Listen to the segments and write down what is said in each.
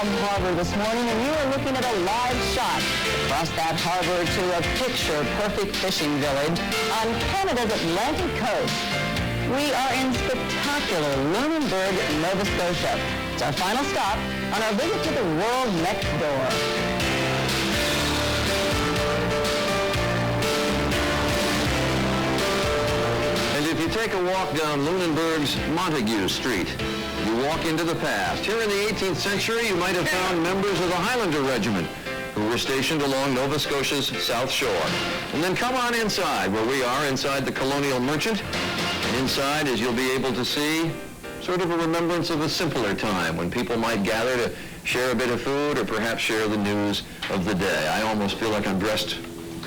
from harbor this morning, and you are looking at a live shot across that harbor to a picture-perfect fishing village on Canada's Atlantic coast. We are in spectacular Lunenburg, Nova Scotia. It's our final stop on our visit to the world next door. If you take a walk down Lunenburg's Montague Street, you walk into the past. Here in the 18th century, you might have found members of the Highlander Regiment who were stationed along Nova Scotia's South Shore. And then come on inside, where we are, inside the Colonial Merchant. And inside, as you'll be able to see, sort of a remembrance of a simpler time when people might gather to share a bit of food or perhaps share the news of the day. I almost feel like I'm dressed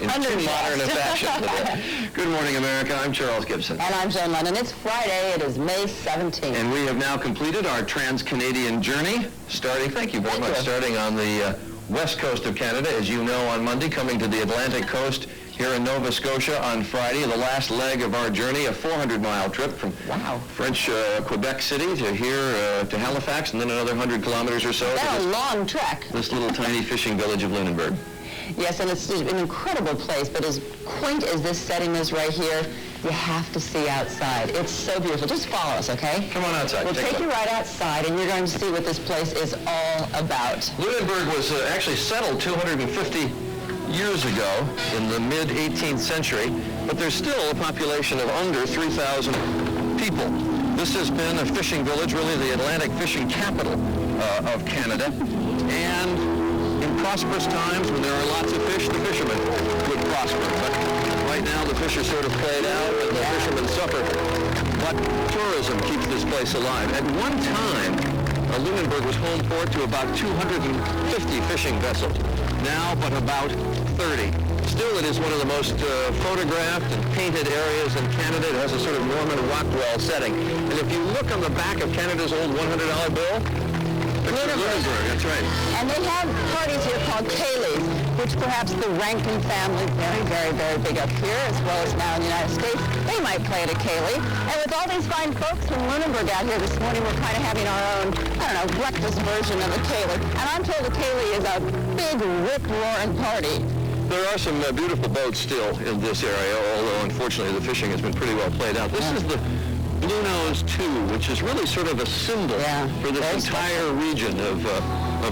in too modern a fashion today. Good morning, America. I'm Charles Gibson. And I'm Joan Lennon. It's Friday. It is May 17th. And we have now completed our trans-Canadian journey, starting on the west coast of Canada, as you know, on Monday, coming to the Atlantic coast here in Nova Scotia on Friday, the last leg of our journey, a 400-mile trip from French Quebec City to here to Halifax, and then another 100 kilometers or so. That's a long trek. This little tiny fishing village of Lunenburg. Yes, and it's an incredible place, but as quaint as this setting is right here, you have to see outside. It's so beautiful. Just follow us, okay? Come on outside. We'll take you right outside, and you're going to see what this place is all about. Lunenburg was actually settled 250 years ago in the mid-18th century, but there's still a population of under 3,000 people. This has been a fishing village, really the Atlantic fishing capital of Canada, and in prosperous times, when there are lots of fish, the fishermen would prosper. But right now, the fish are sort of played out, and the fishermen suffer. But tourism keeps this place alive. At one time, Lunenburg was home port to about 250 fishing vessels. Now, but about 30. Still, it is one of the most photographed and painted areas in Canada. It has a sort of Norman Rockwell setting. And if you look on the back of Canada's old $100 bill, Lunenburg, that's right. And they have parties here called Kayleys, which perhaps the Rankin family, very, very, very big up here, as well as now in the United States, they might play at a Kayley. And with all these fine folks from Lunenburg out here this morning, we're kind of having our own, I don't know, breakfast version of a Kayley. And I'm told a Kayley is a big, rip-roaring party. There are some beautiful boats still in this area, although unfortunately the fishing has been pretty well played out. This is the Blue Nose 2, which is really sort of a symbol for this entire region of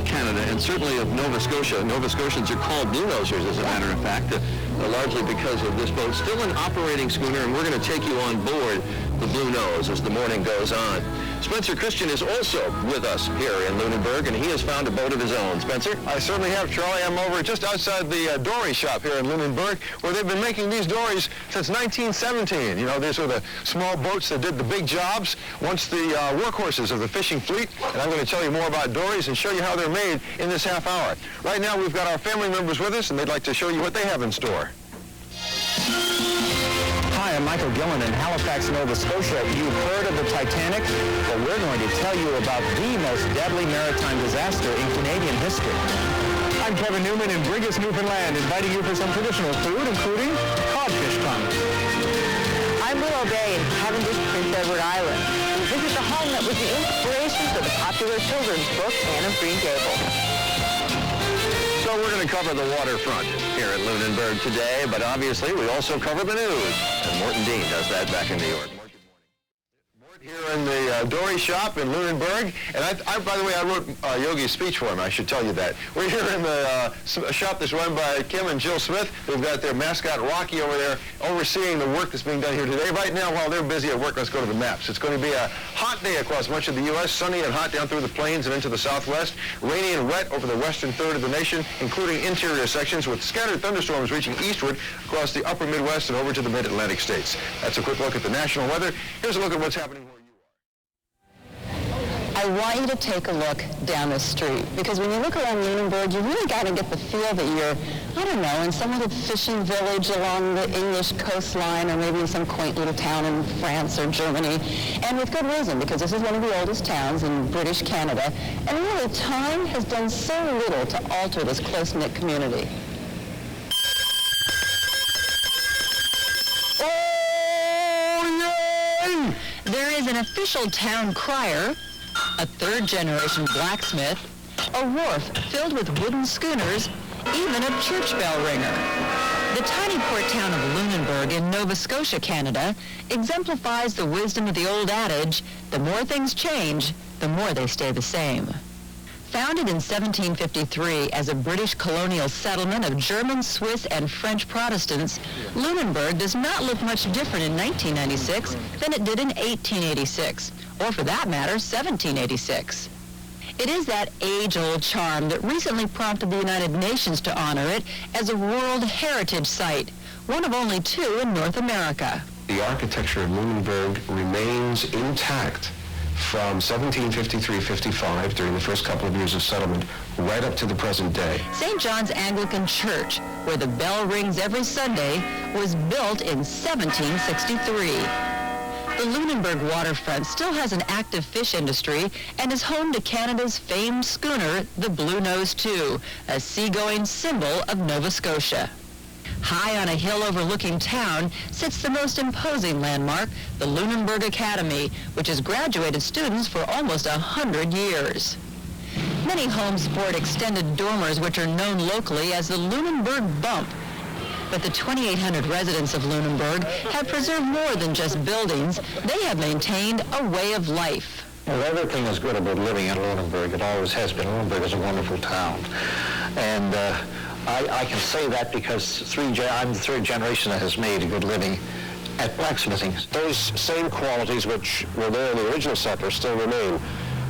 Canada, and certainly of Nova Scotia. Nova Scotians are called Blue Nosers, as a matter of fact, largely because of this boat. Still an operating schooner, and we're going to take you on board the Blue Nose as the morning goes on. Spencer Christian is also with us here in Lunenburg, and he has found a boat of his own. Spencer? I certainly have, Charlie. I'm over just outside the dory shop here in Lunenburg, where they've been making these dories since 1917. You know, these were the small boats that did the big jobs, once the workhorses of the fishing fleet. And I'm going to tell you more about dories and show you how they're made in this half hour. Right now, we've got our family members with us, and they'd like to show you what they have in store. Hi, I'm Michael Gillen in Halifax, Nova Scotia. You've heard of the Titanic? Well, we're going to tell you about the most deadly maritime disaster in Canadian history. I'm Kevin Newman in Brigus, Newfoundland, inviting you for some traditional food, including codfish tongue. I'm Willow Bay in Cavendish, Prince Edward Island. We visit the home that was the inspiration for the popular children's book, Anne of Green Gables. So we're going to cover the waterfront here at Lunenburg today, but obviously we also cover the news. And Morton Dean does that back in New York. Here in the dory shop in Lunenburg, and I by the way, I wrote Yogi's speech for him. I should tell you that. We're here in the shop that's run by Kim and Jill Smith. They've got their mascot Rocky over there overseeing the work that's being done here today. Right now, while they're busy at work, let's go to the maps. It's going to be a hot day across much of the U.S., sunny and hot down through the plains and into the southwest, rainy and wet over the western third of the nation, including interior sections, with scattered thunderstorms reaching eastward across the upper Midwest and over to the mid-Atlantic states. That's a quick look at the national weather. Here's a look at what's happening. I want you to take a look down the street, because when you look around Lunenburg, you really got to get the feel that you're, I don't know, in some little fishing village along the English coastline, or maybe in some quaint little town in France or Germany. And with good reason, because this is one of the oldest towns in British Canada. And really, time has done so little to alter this close-knit community. Oh, yay! There is an official town crier, a third-generation blacksmith, a wharf filled with wooden schooners, even a church bell ringer. The tiny port town of Lunenburg in Nova Scotia, Canada, exemplifies the wisdom of the old adage, the more things change, the more they stay the same. Founded in 1753 as a British colonial settlement of German, Swiss, and French Protestants, Lunenburg does not look much different in 1996 than it did in 1886, or for that matter, 1786. It is that age-old charm that recently prompted the United Nations to honor it as a World Heritage Site, one of only 2 in North America. The architecture of Lunenburg remains intact from 1753-55, during the first couple of years of settlement, right up to the present day. St. John's Anglican Church, where the bell rings every Sunday, was built in 1763. The Lunenburg waterfront still has an active fish industry and is home to Canada's famed schooner, the Blue Nose 2, a seagoing symbol of Nova Scotia. High on a hill overlooking town sits the most imposing landmark, the Lunenburg Academy, which has graduated students for almost 100 years. Many homes sport extended dormers which are known locally as the Lunenburg Bump. But the 2,800 residents of Lunenburg have preserved more than just buildings. They have maintained a way of life. Well, everything is good about living in Lunenburg. It always has been. Lunenburg is a wonderful town. And I can say that because I'm the third generation that has made a good living at blacksmithing. Those same qualities which were there in the original settlers still remain.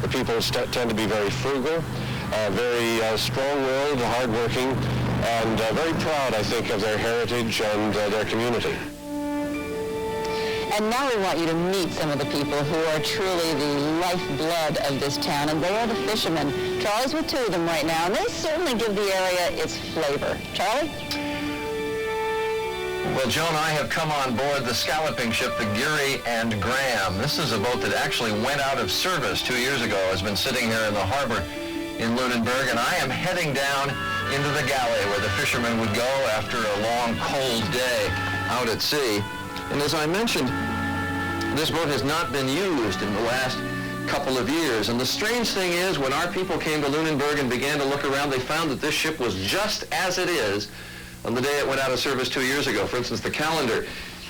The people tend to be very frugal, very strong-willed, hardworking, and very proud, I think, of their heritage and their community. And now we want you to meet some of the people who are truly the lifeblood of this town, and they are the fishermen. Charlie's with 2 of them right now, and they certainly give the area its flavor. Charlie? Well, Joan and I have come on board the scalloping ship, the Geary and Graham. This is a boat that actually went out of service 2 years ago. Has been sitting here in the harbor in Lunenburg, and I am heading down into the galley where the fishermen would go after a long, cold day out at sea. And as I mentioned, this boat has not been used in the last couple of years. And the strange thing is, when our people came to Lunenburg and began to look around, they found that this ship was just as it is on the day it went out of service 2 years ago. For instance, the calendar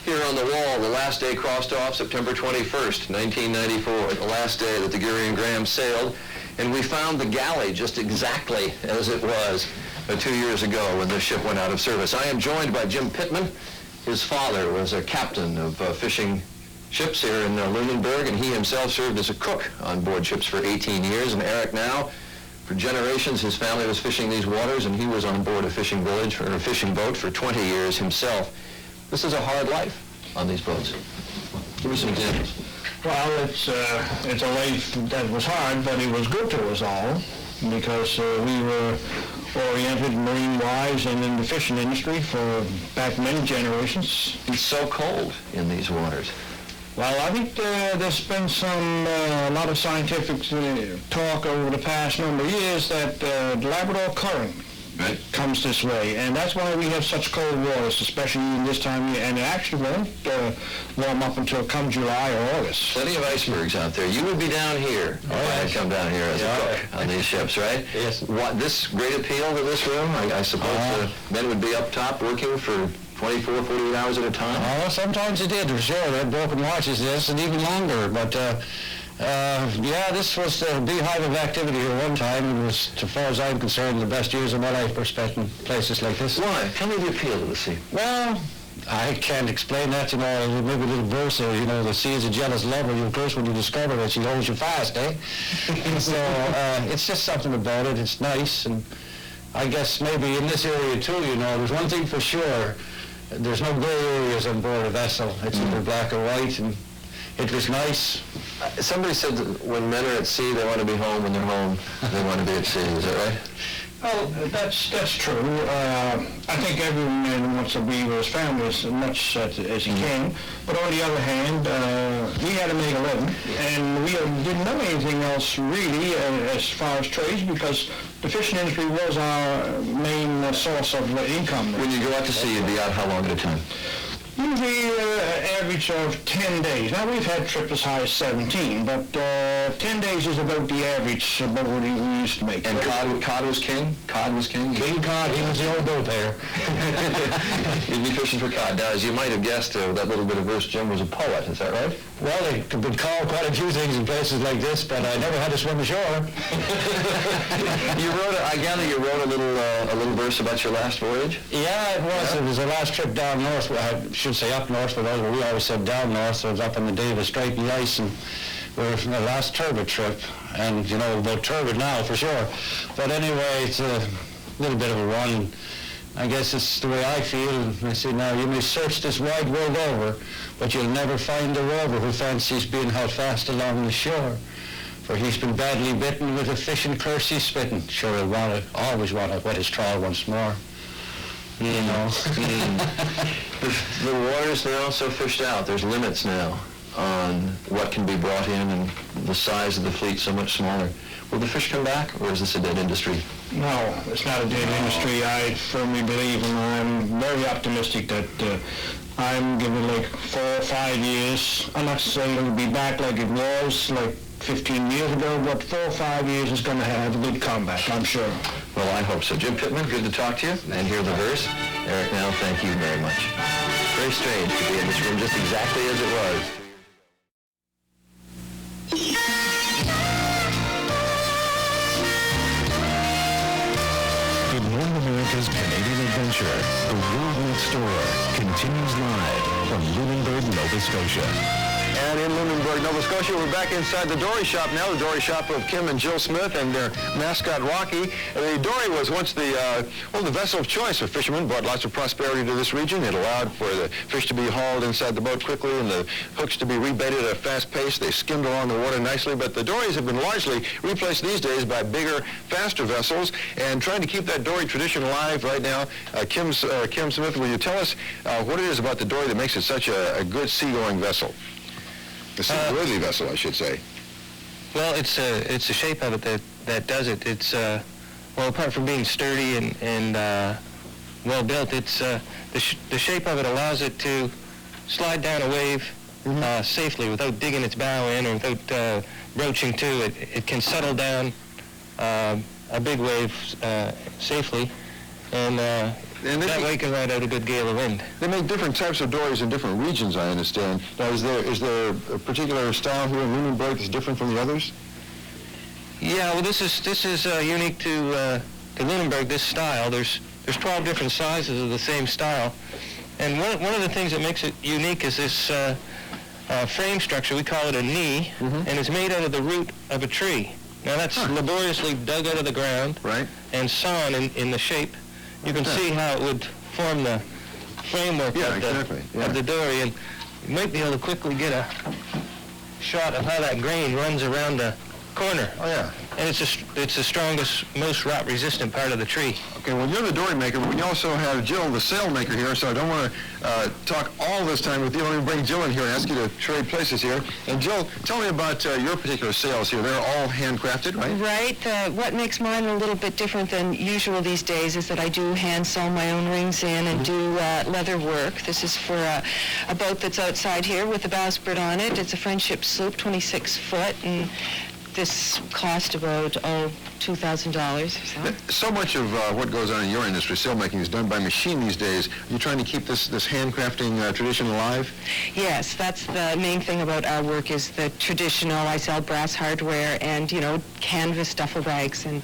here on the wall, the last day crossed off September 21st, 1994, the last day that the Geary and Graham sailed. And we found the galley just exactly as it was 2 years ago when this ship went out of service. I am joined by Jim Pittman. His father was a captain of fishing ships here in Lunenburg, and he himself served as a cook on board ships for 18 years. And Eric now, for generations, his family was fishing these waters, and he was on board a fishing village or a fishing boat for 20 years himself. This is a hard life on these boats. Give me some examples. Well, it's a life that was hard, but it was good to us all because we were oriented marine-wise and in the fishing industry for back many generations. It's so cold in these waters. Well, I think there's been a lot of scientific talk over the past number of years that the Labrador current comes this way, and that's why we have such cold waters, especially in this time of year, and it actually won't warm up until come July or August. Plenty of icebergs out there. You would be down here if I had come down here as a cook on these ships, right? Yes. What, this great appeal to this room? I suppose the men would be up top working for 24, 48 hours at a time? Well, sometimes it did, for sure. They had broken watches, this, and even longer. But, yeah, this was the beehive of activity here one time. It was, as far as I'm concerned, the best years of my life were spent in places like this. Why? Tell me the appeal of the sea. Well, I can't explain that, you know. Maybe a little verse there, you know, the sea is a jealous lover. Of course, when you discover it, she holds you fast, eh? So, it's just something about it. It's nice, and I guess maybe in this area, too, you know, there's one thing for sure. There's no gray areas on board a vessel. It's either black or white, and it was nice. Somebody said that when men are at sea, they want to be home. When they're home, they want to be at sea. Is that right? Well, that's true. I think every man wants to be with his family as much as he can. But on the other hand, we had to make a living, and we didn't know anything else really as far as trades, because the fishing industry was our main source of income. When you go out to sea, you'd be out how long at a time? Usually average of 10 days. Now we've had trips as high as 17, but 10 days is about the average about what we used to make. And cod was king? Cod was king? King cod, he was the old bill payer. You'd be fishing for cod. Now, as you might have guessed, that little bit of verse, Jim was a poet. Is that right? Well, they could be called quite a few things in places like this, but I never had to swim ashore. I gather you wrote a little verse about your last voyage? Yeah, it was. Yeah. It was the last trip down north. Well, I should say up north, but we always said down north. So it was up on the Davis Strait and the ice, and we were from the last turbot trip. And you know about turbot now for sure. But anyway, it's a little bit of a run. I guess it's the way I feel. And I say now, you may search this wide world over, but you'll never find a rover who fancies being held fast along the shore. For he's been badly bitten with a fishing curse he's spitting. Sure, he'll always want to wet his trawl once more. You know. The water's now so fished out. There's limits now on what can be brought in, and the size of the fleet so much smaller. Will the fish come back, or is this a dead industry? No, it's not a dead industry. I firmly believe, and I'm very optimistic that I'm giving like 4 or 5 years. I'm not saying it'll be back like it was like 15 years ago, but 4 or 5 years is going to have a good comeback, I'm sure. Well, I hope so. Jim Pittman, good to talk to you and hear the verse. Eric, now, thank you very much. Very strange to be in this room just exactly as it was. Good Morning America's Canadian Adventure, The World Next Door, continues live from Lunenburg, Nova Scotia. And in Lunenburg, Nova Scotia, we're back inside the dory shop now, the dory shop of Kim and Jill Smith and their mascot, Rocky. The dory was once the vessel of choice for fishermen, brought lots of prosperity to this region. It allowed for the fish to be hauled inside the boat quickly and the hooks to be rebaited at a fast pace. They skimmed along the water nicely, but the dories have been largely replaced these days by bigger, faster vessels, and trying to keep that dory tradition alive right now. Kim Smith, will you tell us what it is about the dory that makes it such a good seagoing vessel? A seaworthy vessel, I should say. Well, it's the shape of it that does it. It's well, apart from being sturdy and well built, it's the shape of it allows it to slide down a wave safely without digging its bow in or without broaching to. It can settle down a big wave safely, and that way can ride out a good gale of wind. They make different types of dories in different regions, I understand. Now, is there a particular style here in Lunenburg that's different from the others? Yeah, well, this is unique to Lunenburg. This style. There's 12 different sizes of the same style, and one of the things that makes it unique is this frame structure. We call it a knee, and it's made out of the root of a tree. Now that's laboriously dug out of the ground and sawn in the shape. You can see how it would form the framework of the dory, and you might be able to quickly get a shot of how that grain runs around the corner. Oh, yeah. And it's the strongest, most rot-resistant part of the tree. Okay, well, you're the dory maker, but we also have Jill, the sail maker, here, so I don't want to talk all this time with you. Let me bring Jill in here and ask you to trade places here. And Jill, tell me about your particular sails here. They're all handcrafted, right? Right. What makes mine a little bit different than usual these days is that I do hand sew my own rings in and do leather work. This is for a boat that's outside here with a bowsprit on it. It's a friendship sloop, 26 foot, and this cost about $2,000 or so. So much of what goes on in your industry, sailmaking, is done by machine these days. Are you trying to keep this handcrafting tradition alive? Yes, that's the main thing about our work is the traditional. I sell brass hardware and, canvas duffel bags, and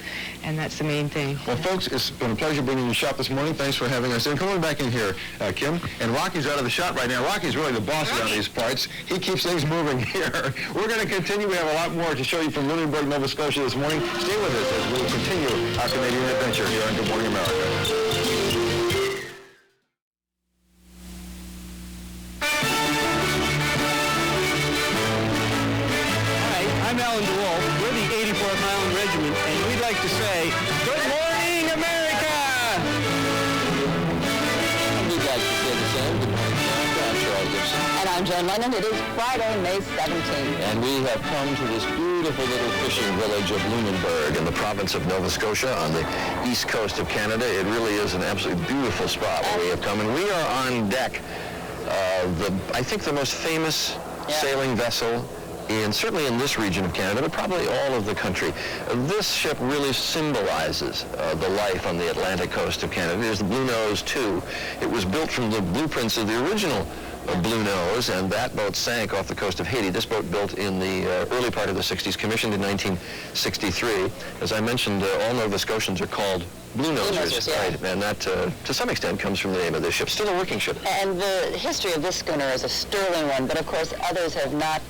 that's the main thing. Well, folks, it's been a pleasure being in your shop this morning. Thanks for having us in. Come on back in here, Kim. And Rocky's out of the shop right now. Rocky's really the boss around these parts. He keeps things moving here. We're going to continue. We have a lot more to show you from Lunenburg, Nova Scotia this morning. Stay with us as we'll continue our Canadian adventure here on Good Morning America. We're the 84th Highland Regiment, and we'd like to say, Good morning, America! And we'd like to say the same. Good morning, America. I'm Charles Gibson. And I'm Joan Lennon. It is Friday, May 17th. And we have come to this beautiful little fishing village of Lunenburg in the province of Nova Scotia on the east coast of Canada. It really is an absolutely beautiful spot where we have come. And we are on deck I think the most famous sailing vessel certainly in this region of Canada, but probably all of the country. This ship really symbolizes the life on the Atlantic coast of Canada. It is the Blue Nose 2. It was built from the blueprints of the original Blue Nose, and that boat sank off the coast of Haiti. This boat built in the early part of the 60s, commissioned in 1963. As I mentioned, all Nova Scotians are called Blue Nosers, right? And that, to some extent, comes from the name of this ship. Still a working ship. And the history of this schooner is a sterling one, but of course others have not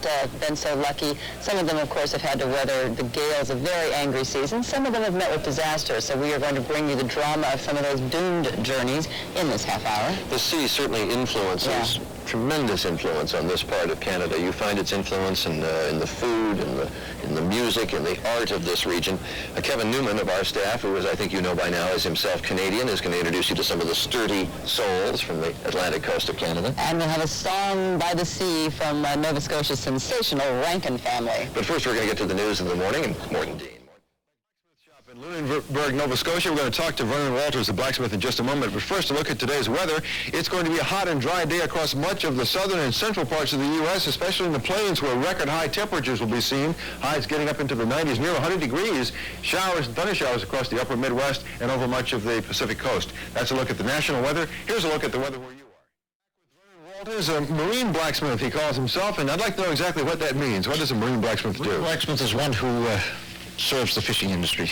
been so lucky. Some of them, of course, have had to weather the gales of very angry seas, and some of them have met with disaster. So we are going to bring you the drama of some of those doomed journeys in this half hour. The sea certainly influences, tremendous influence on this part of Canada. You find its influence in the food, in the music, in the art of this region. Kevin Newman of our staff, who, as I think you know by now, is himself Canadian, is going to introduce you to some of the sturdy souls from the Atlantic coast of Canada. And we'll have a song by the sea from Nova Scotia's sensational Rankin family. But first we're going to get to the news of the morning and Morton Dean. In Lunenburg, Nova Scotia, we're going to talk to Vernon Walters, the blacksmith, in just a moment. But first, a look at today's weather. It's going to be a hot and dry day across much of the southern and central parts of the U.S., especially in the plains where record high temperatures will be seen. Highs getting up into the 90s, near 100 degrees. Showers and thunder showers across the upper Midwest and over much of the Pacific coast. That's a look at the national weather. Here's a look at the weather where you are. Vernon Walters, a marine blacksmith, he calls himself, and I'd like to know exactly what that means. What does a marine blacksmith do? Marine blacksmith is one who serves the fishing industry.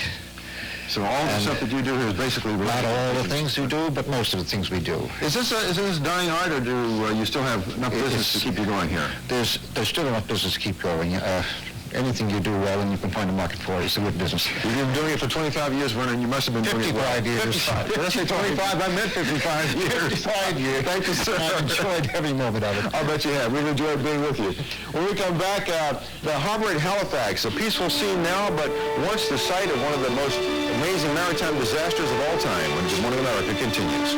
So all the stuff that you do here is basically... Not all the things you do, but most of the things we do. Is this dying art, or do you still have enough business to keep you going here? There's still enough business to keep going. Anything you do well and you can find a market for it, it's a good business. You've been doing it for 25 years, Vernon. You must have been doing it well. 55 years. 55. Did I say 25? I meant 55 years. 55 years. Thank you, sir. I've enjoyed every moment of it. I'll bet you have. We've enjoyed being with you. When we come back, the harbor at Halifax, a peaceful scene now, but once the site of one of the most amazing maritime disasters of all time, when Good Morning America continues.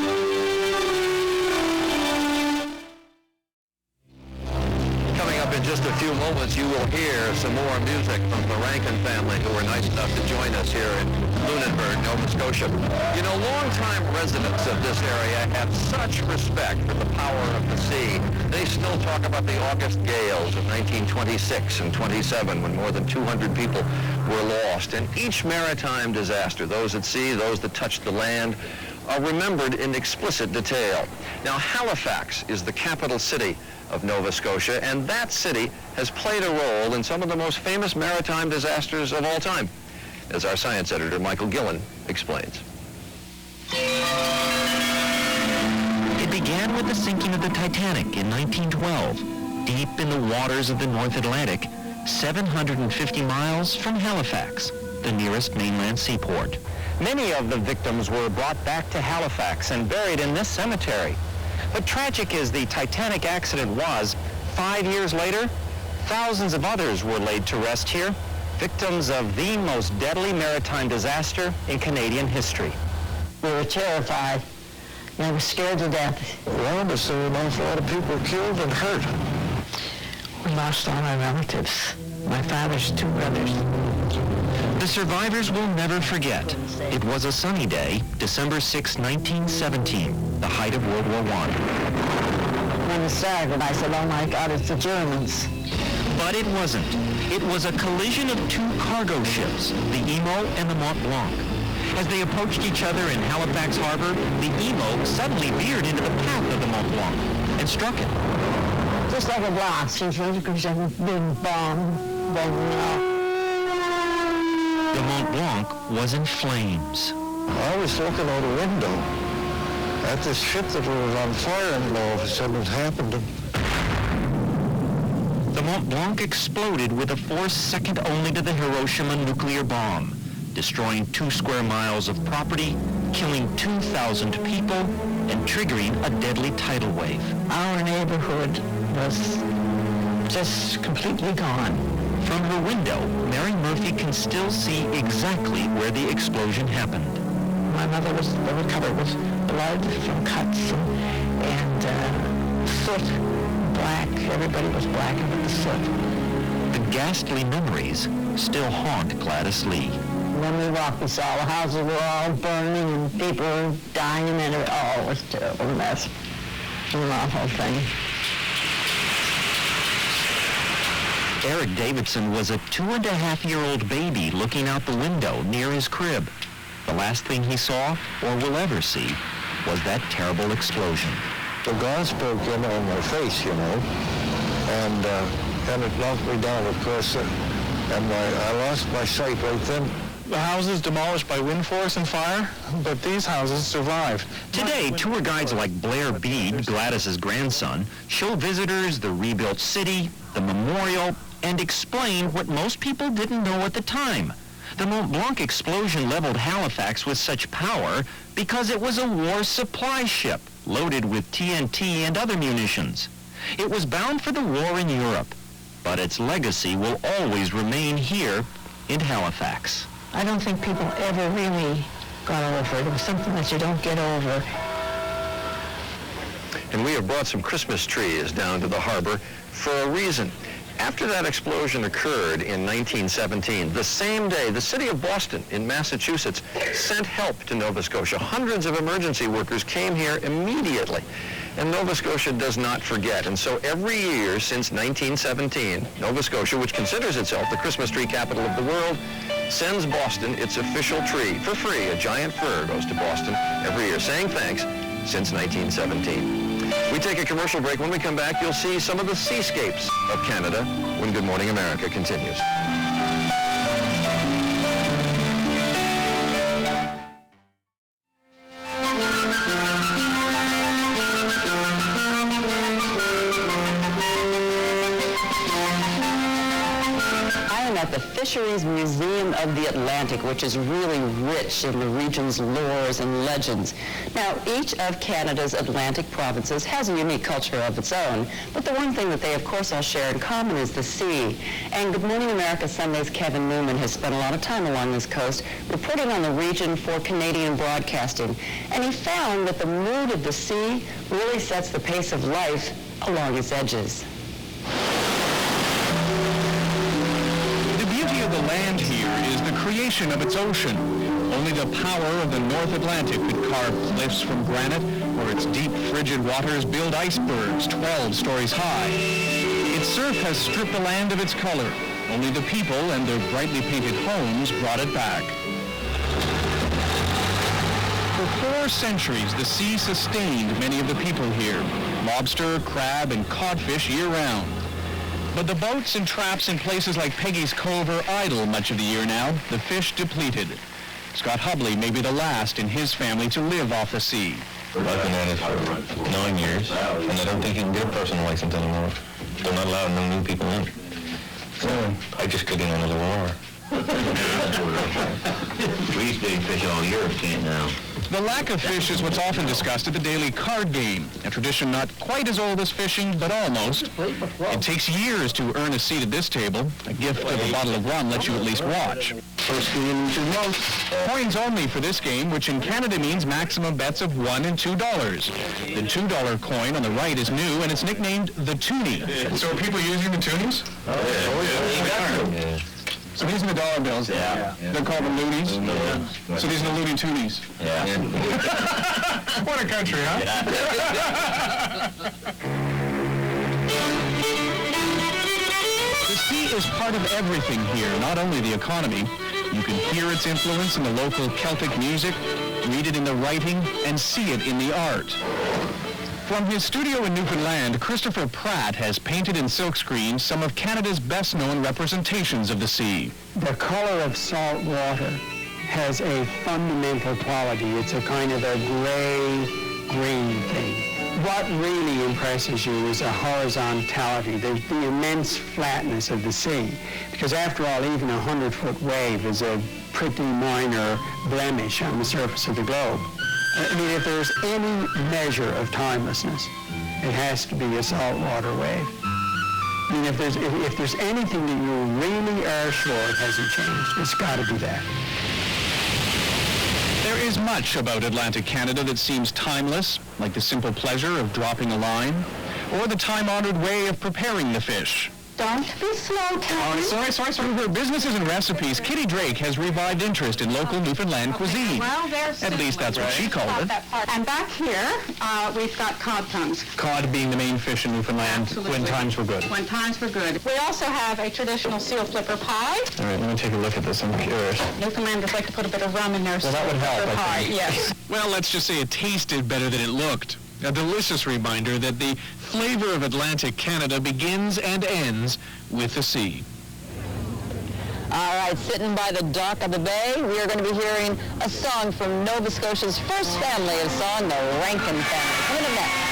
In just a few moments, you will hear some more music from the Rankin family, who were nice enough to join us here in Lunenburg, Nova Scotia. You know, longtime residents of this area have such respect for the power of the sea. They still talk about the August gales of 1926 and 27, when more than 200 people were lost. And each maritime disaster, those at sea, those that touched the land, are remembered in explicit detail. Now, Halifax is the capital city of Nova Scotia, and that city has played a role in some of the most famous maritime disasters of all time, as our science editor, Michael Gillen, explains. It began with the sinking of the Titanic in 1912, deep in the waters of the North Atlantic, 750 miles from Halifax, the nearest mainland seaport. Many of the victims were brought back to Halifax and buried in this cemetery. But tragic as the Titanic accident was, 5 years later, thousands of others were laid to rest here, victims of the most deadly maritime disaster in Canadian history. We were terrified. We were scared to death. Around us, there were an awful lot of people killed and hurt. We lost all our relatives. My father's 2 brothers. The survivors will never forget. It was a sunny day, December 6, 1917, the height of World War I. When it started, I said, oh my God, it's the Germans. But it wasn't. It was a collision of 2 cargo ships, the Emo and the Mont Blanc. As they approached each other in Halifax Harbor, the Emo suddenly veered into the path of the Mont Blanc and struck it. Just like a blast, it was a big bomb. The Mont Blanc was in flames. I was looking out a window at this ship that was on fire, and all of a sudden it happened. The Mont Blanc exploded with a force second only to the Hiroshima nuclear bomb, destroying 2 square miles of property, killing 2,000 people, and triggering a deadly tidal wave. Our neighborhood was just completely gone. From her window, Mary Murphy can still see exactly where the explosion happened. My mother was covered with blood from cuts and soot, black. Everybody was blackened with the soot. The ghastly memories still haunt Gladys Lee. When we walked, we saw the houses were all burning and people were dying, and it was a terrible mess. an awful thing. Eric Davidson was a 2.5-year-old baby looking out the window near his crib. The last thing he saw, or will ever see, was that terrible explosion. The glass broke in on my face, you know, and it knocked me down, of course, and I lost my sight right then. The houses demolished by wind force and fire, but these houses survived. Today, tour guides like Blair Bede, Gladys's grandson, show visitors the rebuilt city, the memorial, and explain what most people didn't know at the time. The Mont Blanc explosion leveled Halifax with such power because it was a war supply ship loaded with TNT and other munitions. It was bound for the war in Europe, but its legacy will always remain here in Halifax. I don't think people ever really got over it. It was something that you don't get over. And we have brought some Christmas trees down to the harbor for a reason. After that explosion occurred in 1917, the same day, the city of Boston in Massachusetts sent help to Nova Scotia. Hundreds of emergency workers came here immediately. And Nova Scotia does not forget. And so every year since 1917, Nova Scotia, which considers itself the Christmas tree capital of the world, sends Boston its official tree for free. A giant fir goes to Boston every year, saying thanks since 1917. We take a commercial break. When we come back, you'll see some of the seascapes of Canada when Good Morning America continues. At the Fisheries Museum of the Atlantic, which is really rich in the region's lores and legends. Now, each of Canada's Atlantic provinces has a unique culture of its own, but the one thing that they, of course, all share in common is the sea. And Good Morning America Sunday's Kevin Newman has spent a lot of time along this coast reporting on the region for Canadian broadcasting, and he found that the mood of the sea really sets the pace of life along its edges. The land here is the creation of its ocean. Only the power of the North Atlantic could carve cliffs from granite, or its deep, frigid waters build icebergs 12 stories high. Its surf has stripped the land of its color. Only the people and their brightly painted homes brought it back. For 4 centuries, the sea sustained many of the people here. Lobster, crab, and codfish year-round. But the boats and traps in places like Peggy's Cove are idle much of the year now, the fish depleted. Scott Hubley may be the last in his family to live off the sea. I've been at it for 9 years, and I don't think you can get a personal license anymore. They're not allowing no new people in. So I just get in under the water. We used to fish all year, can't now. The lack of fish is what's often discussed at the daily card game, a tradition not quite as old as fishing, but almost. It takes years to earn a seat at this table. A gift of a bottle of rum lets you at least watch. First game you should know. Coins only for this game, which in Canada means maximum bets of $1 and $2. The $2 coin on the right is new, and it's nicknamed the Toonie. So are people using the toonies? Yeah. So these are the dollar bills. Yeah. They're called the loonies. Yeah. So these are the loony toonies. Yeah. What a country, huh? The sea is part of everything here, not only the economy. You can hear its influence in the local Celtic music, read it in the writing, and see it in the art. From his studio in Newfoundland, Christopher Pratt has painted in silkscreen some of Canada's best-known representations of the sea. The color of salt water has a fundamental quality. It's a kind of a gray-green thing. What really impresses you is the horizontality, the immense flatness of the sea. Because after all, even a 100-foot wave is a pretty minor blemish on the surface of the globe. I mean, if there's any measure of timelessness, it has to be a saltwater wave. I mean, if there's anything that you really are sure it hasn't changed, it's got to be that. There is much about Atlantic Canada that seems timeless, like the simple pleasure of dropping a line, or the time-honored way of preparing the fish. Don't be slow, Captain. Through her businesses and recipes, Kitty Drake has revived interest in local Newfoundland cuisine. Well, there's At least that's what she called it. And back here, we've got cod tongues. Cod being the main fish in Newfoundland when times were good. When times were good. We also have a traditional seal flipper pie. All right, let me take a look at this. I'm curious. Newfoundlanders like to put a bit of rum in their seal that would help, flipper I pie. think. Yes. Well, let's just say it tasted better than it looked. A delicious reminder that the flavor of Atlantic Canada begins and ends with the sea. All right, sitting by the dock of the bay, we are going to be hearing a song from Nova Scotia's first family of song, the Rankin family. Coming up next.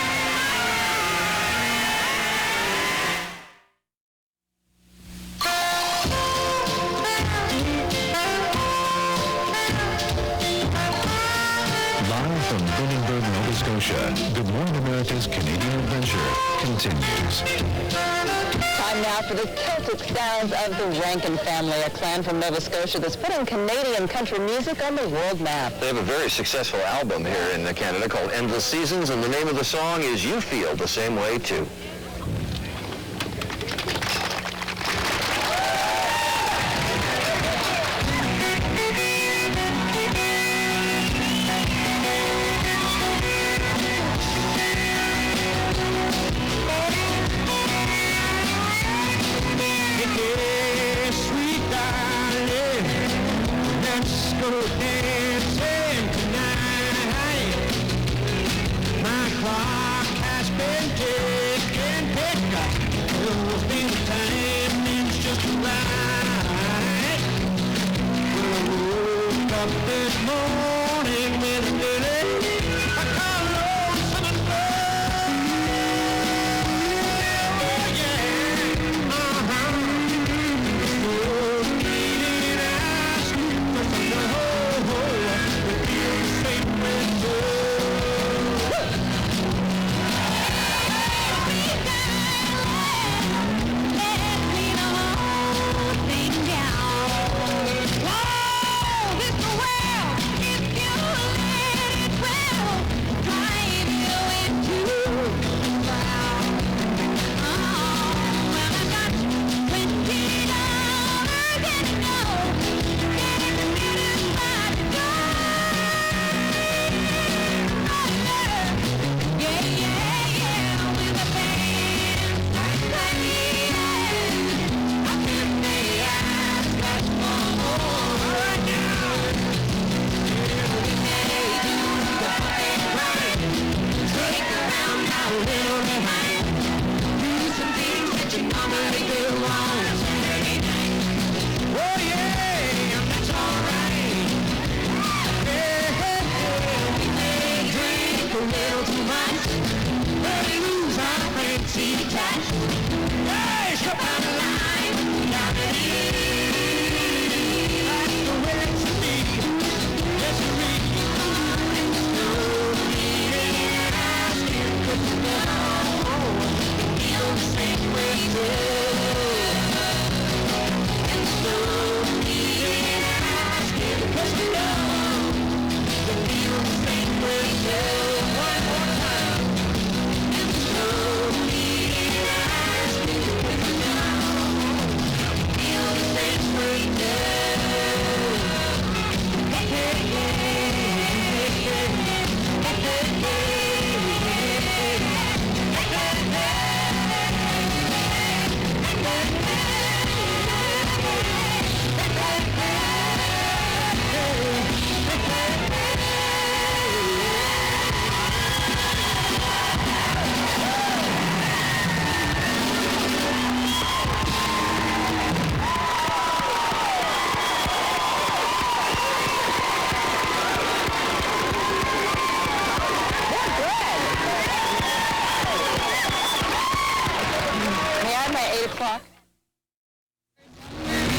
Live from Lunenburg, Nova Scotia, Good Morning America's Canadian Adventure continues. Time now for the Celtic sounds of the Rankin family, a clan from Nova Scotia that's putting Canadian country music on the world map. They have a very successful album here in Canada called Endless Seasons, and the name of the song is You Feel the Same Way Too.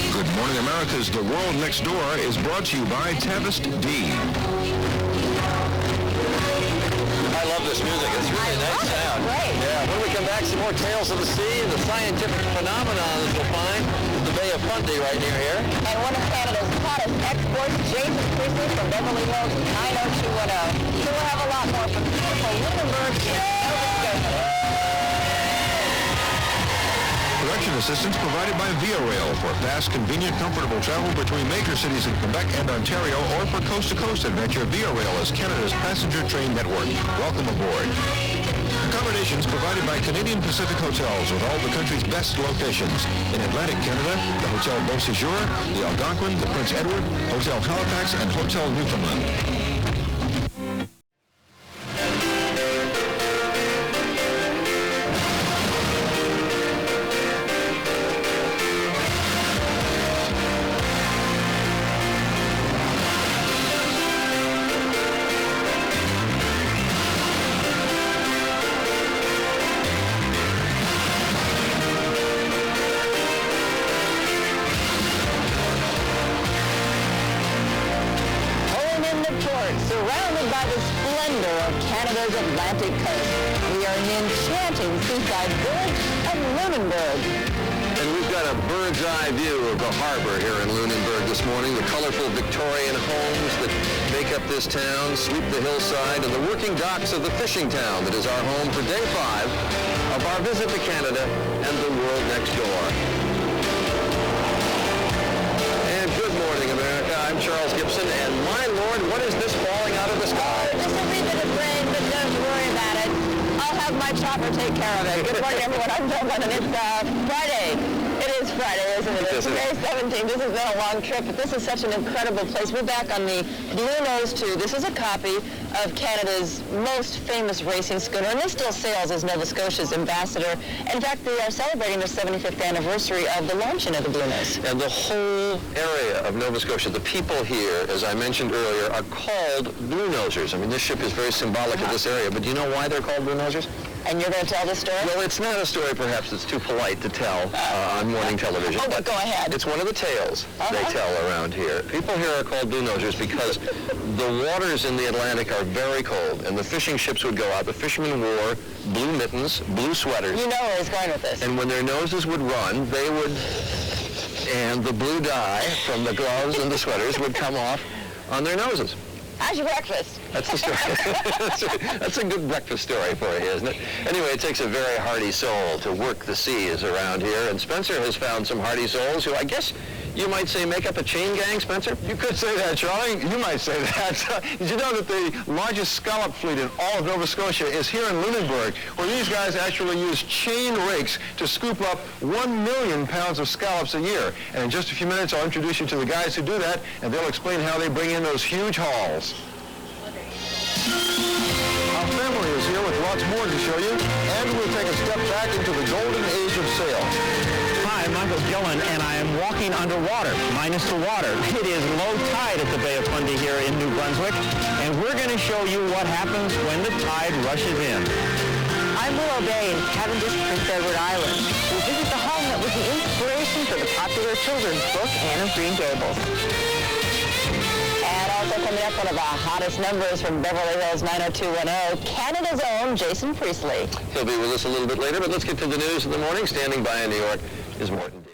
Good Morning America's The World Next Door is brought to you by Tavist D. I love this music. It's really a nice sound. Great. Yeah. When we come back, some more tales of the sea and the scientific phenomenon that you'll find in the Bay of Fundy right near here. And one of Canada's hottest exports, Jason Priestley from Beverly Hills 90210. So we'll have a lot more from beautiful Lunenburg in Nova Scotia. Production assistance provided by Via Rail for fast, convenient, comfortable travel between major cities in Quebec and Ontario, or for coast-to-coast adventure. Via Rail is Canada's passenger train network. Welcome aboard. Accommodations provided by Canadian Pacific Hotels with all the country's best locations. In Atlantic Canada, the Hotel Beau Séjour, the Algonquin, the Prince Edward, Hotel Halifax, and Hotel Newfoundland. Surrounded by the splendor of Canada's Atlantic coast, we are in the enchanting seaside village of Lunenburg. And we've got a bird's eye view of the harbor here in Lunenburg this morning. The colorful Victorian homes that make up this town sweep the hillside, and the working docks of the fishing town that is our home for day 5 of our visit to Canada and the world next door. And good morning, America. I'm Charles Gibson, and my Lord, what is this falling out of the sky? Just a wee bit of rain, but don't worry about it. I'll have my chopper take care of it. Good morning, everyone. I'm Joe Lennon. It's Friday. It is Friday, isn't it? It's May 17th. This has been a long trip, but this is such an incredible place. We're back on the Blue Nose 2. This is a copy of Canada's most famous racing schooner, and this still sails as Nova Scotia's ambassador. In fact, they are celebrating their 75th anniversary of the launching of the Blue Nose. And the whole area of Nova Scotia, the people here, as I mentioned earlier, are called Blue Nosers. I mean, this ship is very symbolic of this area, but do you know why they're called Blue Nosers? And you're going to tell the story? Well, it's not a story perhaps that's too polite to tell on morning television. Oh, but go ahead. It's one of the tales they tell around here. People here are called Blue Nosers because the waters in the Atlantic are very cold, and the fishing ships would go out. The fishermen wore blue mittens, blue sweaters. You know where he's going with this. And when their noses would run, they would, and the blue dye from the gloves and the sweaters would come off on their noses. How's your breakfast? That's the story. That's a good breakfast story for you, isn't it? Anyway, it takes a very hardy soul to work the seas around here, and Spencer has found some hardy souls who I guess you might say make up a chain gang, Spencer? You could say that, Charlie. You might say that. Did you know that the largest scallop fleet in all of Nova Scotia is here in Lunenburg, where these guys actually use chain rakes to scoop up 1 million pounds of scallops a year. And in just a few minutes, I'll introduce you to the guys who do that, and they'll explain how they bring in those huge hauls. Our family is here with lots more to show you, and we'll take a step back into the golden age of sail. Hi, I'm Michael Gillen, and I am walking underwater, minus the water. It is low tide at the Bay of Fundy here in New Brunswick, and we're going to show you what happens when the tide rushes in. I'm Willow Bay in Cavendish, Prince Edward Island. We visit the home that was the inspiration for the popular children's book, Anne of Green Gables. And also coming up, one of our hottest numbers from Beverly Hills 90210, Canada's own Jason Priestley. He'll be with us a little bit later, but let's get to the news in the morning. Standing by in New York is Morton Dean.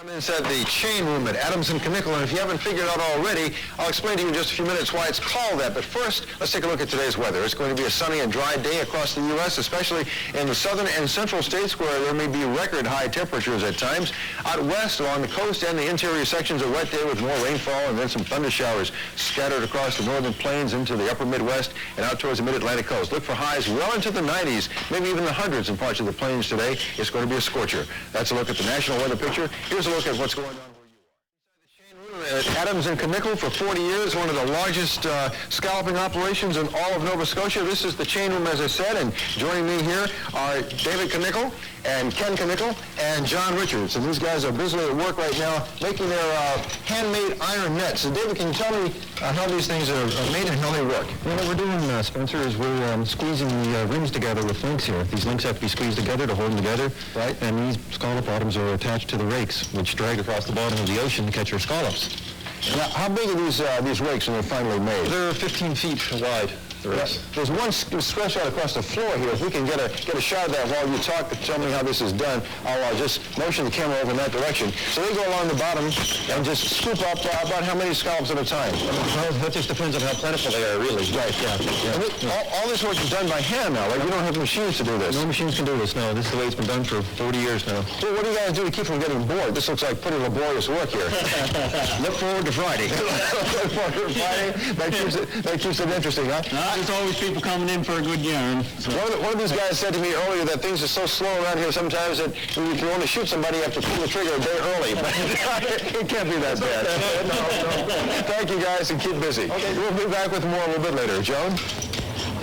I'm inside the chain room at Adams & Knickel, and if you haven't figured out already, I'll explain to you in just a few minutes why it's called that. But first, let's take a look at today's weather. It's going to be a sunny and dry day across the U.S., especially in the southern and central states where there may be record high temperatures at times. Out west along the coast and the interior sections, a wet day with more rainfall and then some thunder showers scattered across the northern plains into the upper Midwest and out towards the mid-Atlantic coast. Look for highs well into the 90s, maybe even the hundreds in parts of the plains today. It's going to be a scorcher. That's a look at the national weather picture. Here's a look at what's going on where you are. At Adams & Knickel for 40 years, one of the largest scalloping operations in all of Nova Scotia. This is the chain room, as I said, and joining me here are David Knickel and Ken Knickel and John Richards. And these guys are busily at work right now making their handmade iron nets. So David, can you tell me how these things are made and how they work? Well, what we're doing, Spencer, is we're squeezing the rings together with links here. These links have to be squeezed together to hold them together. Right. And these scallop bottoms are attached to the rakes, which drag across the bottom of the ocean to catch your scallops. Now, how big are these rakes when they're finally made? They're 15 feet wide. There's one stretch out across the floor here. If we can get a shot of that while you talk to tell me how this is done, I'll just motion the camera over in that direction. So they go along the bottom and just scoop up about how many scallops at a time? Well, that just depends on how plentiful they are, really. Right, yeah. All this work is done by hand now, right? You don't have machines to do this. No machines can do this, no. This is the way it's been done for 40 years now. So what do you guys do to keep from getting bored? This looks like pretty laborious work here. Look forward to Friday. Look forward to Friday? That keeps it interesting, huh? There's always people coming in for a good yarn. So. One of these guys said to me earlier that things are so slow around here sometimes that when you can only shoot somebody, you have to pull the trigger a day early. But it can't be that bad. No. Thank you guys and keep busy. Okay. We'll be back with more a little bit later. Joan?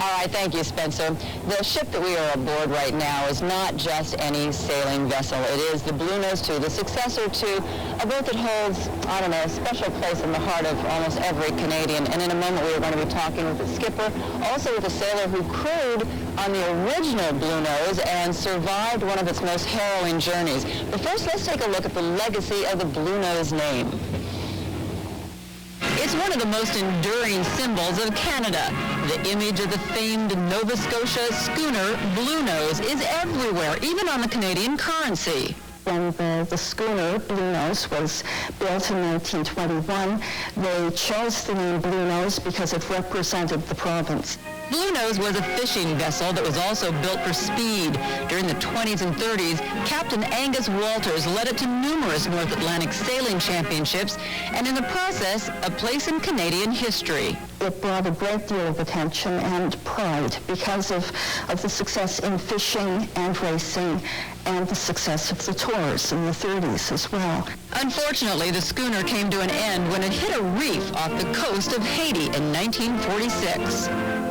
All right, thank you, Spencer. The ship that we are aboard right now is not just any sailing vessel. It is the Bluenose 2, the successor to a boat that holds, I don't know, a special place in the heart of almost every Canadian. And in a moment, we are going to be talking with the skipper, also with a sailor who crewed on the original Bluenose and survived one of its most harrowing journeys. But first, let's take a look at the legacy of the Bluenose name. It's one of the most enduring symbols of Canada. The image of the famed Nova Scotia schooner Bluenose is everywhere, even on the Canadian currency. When the schooner Bluenose was built in 1921, they chose the name Bluenose because it represented the province. Bluenose was a fishing vessel that was also built for speed. During the 20s and 30s, Captain Angus Walters led it to numerous North Atlantic sailing championships, and in the process, a place in Canadian history. It brought a great deal of attention and pride because of the success in fishing and racing and the success of the tours in the 30s as well. Unfortunately, the schooner came to an end when it hit a reef off the coast of Haiti in 1946.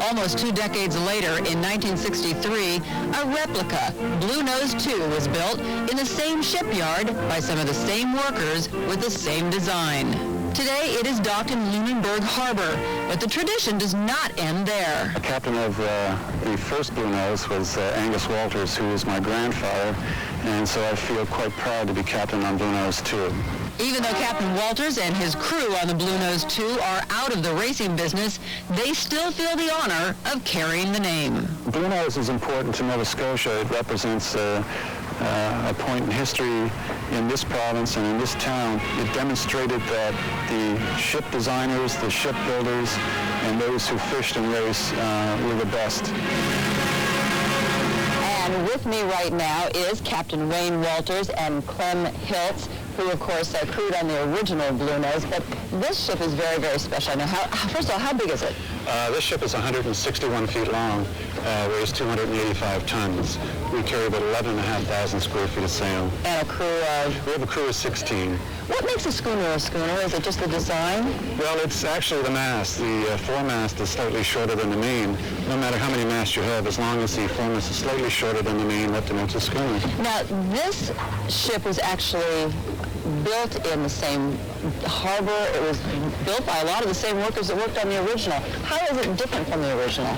Almost 2 decades later, in 1963, a replica, Bluenose 2, was built in the same shipyard by some of the same workers with the same design. Today, it is docked in Lunenburg Harbor, but the tradition does not end there. The captain of the first Bluenose was Angus Walters, who was my grandfather, and so I feel quite proud to be captain on Bluenose 2. Even though Captain Walters and his crew on the Bluenose 2 are out of the racing business, they still feel the honor of carrying the name. Bluenose is important to Nova Scotia. It represents a point in history in this province and in this town. It demonstrated that the ship designers, the shipbuilders, and those who fished and raced were the best. And with me right now is Captain Wayne Walters and Clem Hiltz, who, of course, crewed on the original Bluenose. But this ship is very, very special. Now, first of all, how big is it? This ship is 161 feet long, weighs 285 tons. We carry about 11,500 square feet of sail. And a crew of? We have a crew of 16. What makes a schooner a schooner? Is it just the design? Well, it's actually the mast. The foremast is slightly shorter than the main. No matter how many masts you have, as long as the foremast is slightly shorter than the main, that denotes a schooner. Now, this ship was actually built in the same harbor. It was built by a lot of the same workers that worked on the original. How is it different from the original?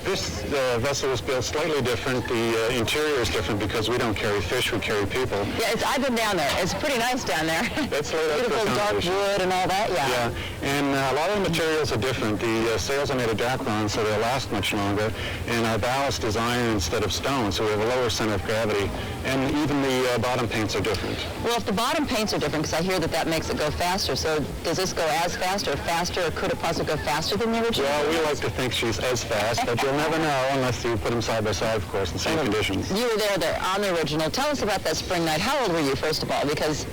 This vessel was built slightly different. The interior is different because we don't carry fish, we carry people. Yeah, I've been down there. It's pretty nice down there. It's beautiful dark wood and all that, yeah. Yeah, and a lot of the materials are different. The sails are made of Dacron, so they'll last much longer. And our ballast is iron instead of stone, so we have a lower center of gravity. And even the bottom paints are different. Well, if the bottom paints are different, because I hear that makes it go faster, so does this go as fast or faster, or could it possibly go faster than the original? Well, we like to think she's as fast, but you'll never know unless you put them side by side, of course, in the same conditions. You were there on the original. Tell us about that spring night. How old were you, first of all? Because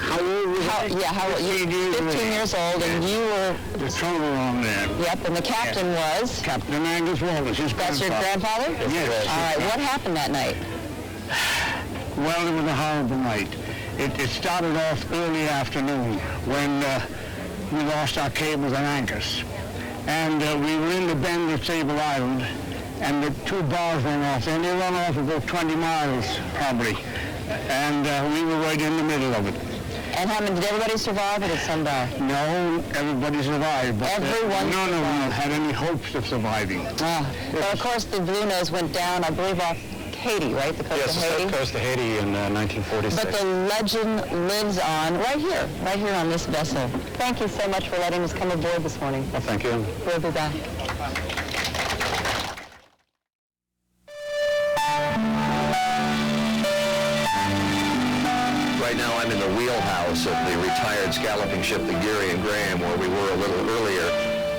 how old was I? Yeah, how old? You were 15 years old, and you were... The total on there. Yep, and the captain was? Captain Angus Walters, his That's grandfather. your grandfather? Yes. All right, what happened that night? Well, it was a horrible night. It started off early afternoon when we lost our cables and anchors. And we were in the bend of Sable Island, and the 2 bars went off, and they run off about 20 miles, probably. And we were right in the middle of it. And did everybody survive, or did some die? No, everybody survived. But Everyone none of them had any hopes of surviving. Well, of course, the Bluenose went down, I believe, off Haiti, right? The coast of Haiti? Yes, the coast of Haiti in 1946. But the legend lives on right here on this vessel. Thank you so much for letting us come aboard this morning. Well, thank you. We'll be back. lighthouse of the retired scalloping ship, the Geary and Graham, where we were a little earlier